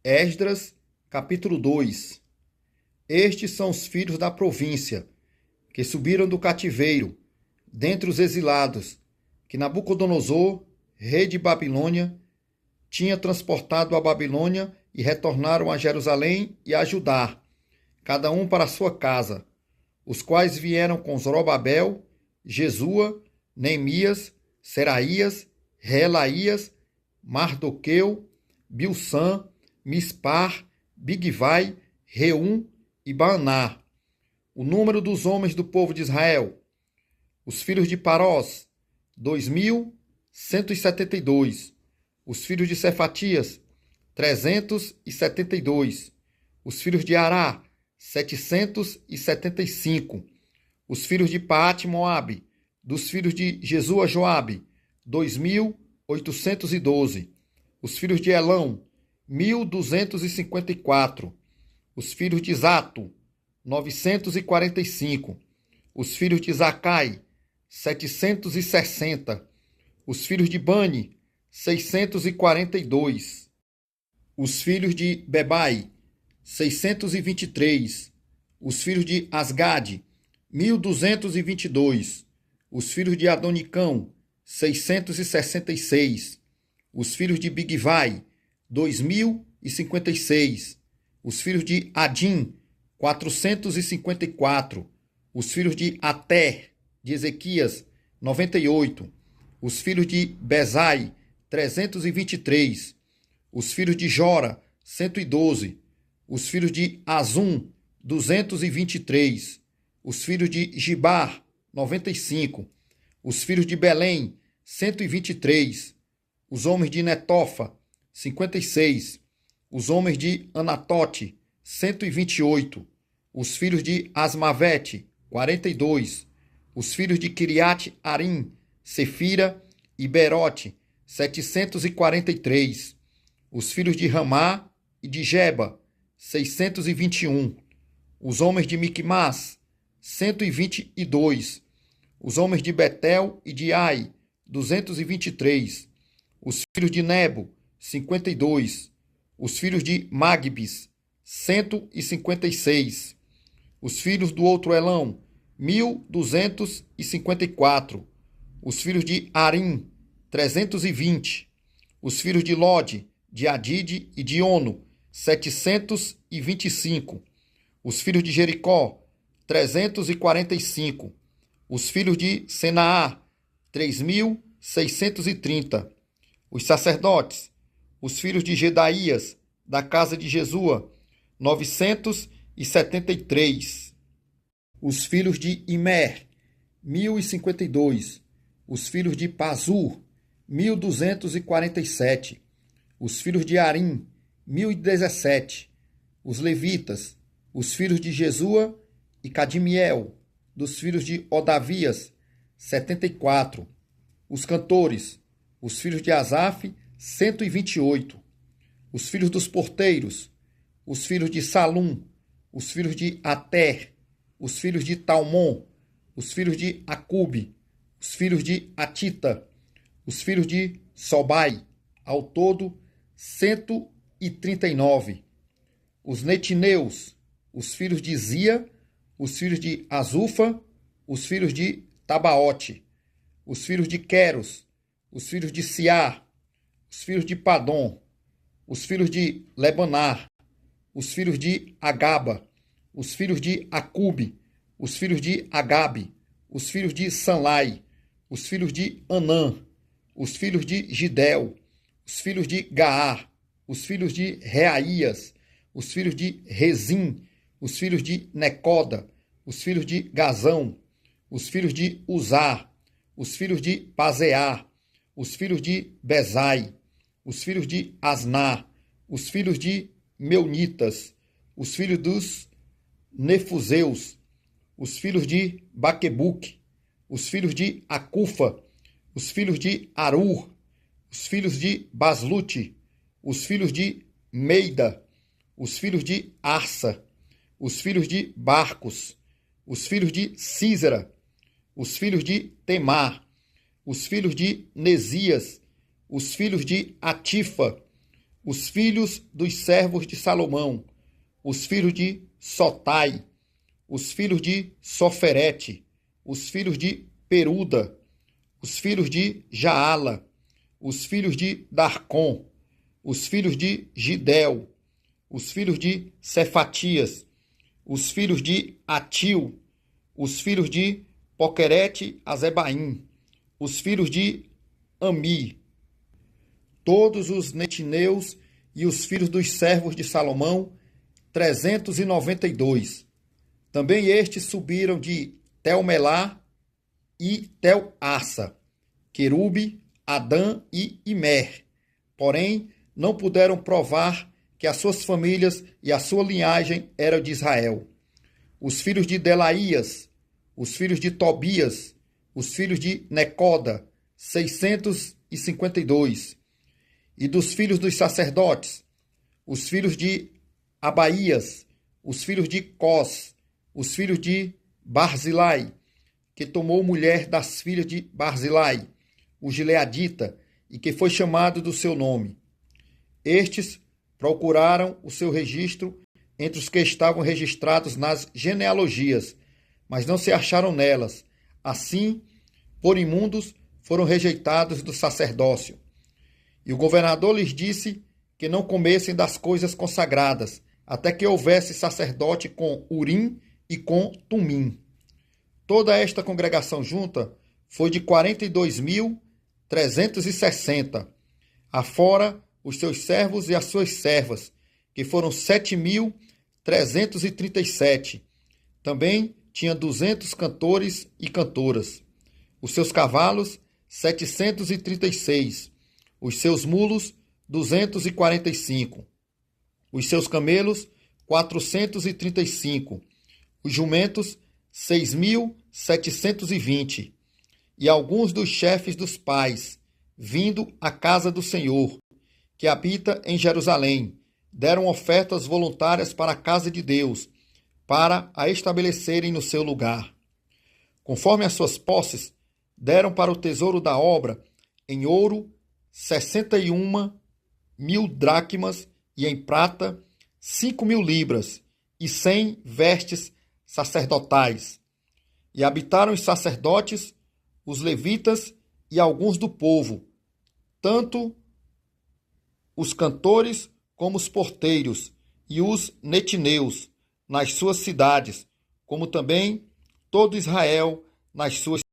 Esdras, capítulo 2. Estes são os filhos da província, que subiram do cativeiro, dentre os exilados, que Nabucodonosor, rei de Babilônia, tinha transportado à Babilônia e retornaram a Jerusalém e a Judá, cada um para a sua casa, os quais vieram com Zorobabel, Jesua, Neemias, Seraías, Reelaías, Mardoqueu, Bilsã, Mispar, Bigvai, Reum e Baaná. O número dos homens do povo de Israel: os filhos de Parós, 2.172. Os filhos de Cefatias, 372. Os filhos de Ará, 775. Os filhos de Paate-Moabe, dos filhos de Jesua Joabe, 2.812. Os filhos de Elão, 1.254. Os filhos de Zato, 945. Os filhos de Zacai, 760. Os filhos de Bani, 642. Os filhos de Bebai, 623. Os filhos de Asgade, 1.222. Os filhos de Adonicão, 666. Os filhos de Bigvai, 2.056. Os filhos de Adim, 454. Os filhos de Ater, de Ezequias, 98. Os filhos de Bezai, 323. Os filhos de Jora, 112. Os filhos de Azum, 223. Os filhos de Gibar, 95. Os filhos de Belém, 123. Os homens de Netofa, 56. Os homens de Anatote, 128. Os filhos de Asmavete, 42. Os filhos de Kiriate Arim, Sefira e Berote, 743. Os filhos de Ramá e de Geba, 621. Os homens de Miquimás, 122. Os homens de Betel e de Ai, 223. Os filhos de Nebo, 52. Os filhos de Magbis, 156. Os filhos do outro Elão, 1.254. Os filhos de Arim, 320. Os filhos de Lode, de Adide e de Ono, 725. Os filhos de Jericó, 345. Os filhos de Senaá, 3.630. Os sacerdotes, os filhos de Gedaías, da casa de Jesua, 973. Os filhos de Imer, 1.052. Os filhos de Pazur, 1.247. Os filhos de Arim, 1.017. Os levitas, os filhos de Jesua e Cadimiel, dos filhos de Odavias, 74. Os cantores, os filhos de Asaf, 128. Os filhos dos porteiros, os filhos de Salum, os filhos de Ater, os filhos de Talmon, os filhos de Acube, os filhos de Atita, os filhos de Sobai, ao todo 139. Os netineus, os filhos de Zia, os filhos de Azufa, os filhos de Tabaote, os filhos de Queros, os filhos de Siar, os filhos de Padom, os filhos de Lebanar, os filhos de Agaba, os filhos de Acube, os filhos de Agabe, os filhos de Sanlai, os filhos de Anã, os filhos de Gidel, os filhos de Gaar, os filhos de Reaías, os filhos de Rezim, os filhos de Necoda, os filhos de Gazão, os filhos de Uzar, os filhos de Pazear, os filhos de Bezai, os filhos de Asná, os filhos de Meunitas, os filhos dos Nefuseus, os filhos de Baquebuque, os filhos de Acufa, os filhos de Arur, os filhos de Baslute, os filhos de Meida, os filhos de Arsa, os filhos de Barcos, os filhos de Císera, os filhos de Temar, os filhos de Nesias, os filhos de Atifa, os filhos dos servos de Salomão, os filhos de Sotai, os filhos de Soferete, os filhos de Peruda, os filhos de Jaala, os filhos de Darcom, os filhos de Gidel, os filhos de Cefatias, os filhos de Atil, os filhos de Poquerete Azebaim, os filhos de Ami, todos os netineus e os filhos dos servos de Salomão, 392. Também estes subiram de Tel-Melá e Tel-Assa, Querube, Adã e Imer. Porém, não puderam provar que as suas famílias e a sua linhagem eram de Israel. Os filhos de Delaías, os filhos de Tobias, os filhos de Necoda, 652. E dos filhos dos sacerdotes, os filhos de Abaías, os filhos de Cós, os filhos de Barzilai, que tomou mulher das filhas de Barzilai, o gileadita, e que foi chamado do seu nome. Estes procuraram o seu registro entre os que estavam registrados nas genealogias, mas não se acharam nelas. Assim, por imundos, foram rejeitados do sacerdócio. E o governador lhes disse que não comessem das coisas consagradas, até que houvesse sacerdote com Urim e com Tumim. Toda esta congregação junta foi de 42.360, afora os seus servos e as suas servas, que foram 7.337. Também tinha 200 cantores e cantoras. Os seus cavalos, 736. Os seus mulos, 245. Os seus camelos, 435. Os jumentos, 6.720. E alguns dos chefes dos pais, vindo à casa do Senhor, que habita em Jerusalém, deram ofertas voluntárias para a casa de Deus, para a estabelecerem no seu lugar. Conforme as suas posses, deram para o tesouro da obra, em ouro, 61.000 dracmas, e em prata, 5.000 libras, e 100 vestes sacerdotais. E habitaram os sacerdotes, os levitas e alguns do povo, tanto os cantores como os porteiros e os netineus nas suas cidades, como também todo Israel nas suas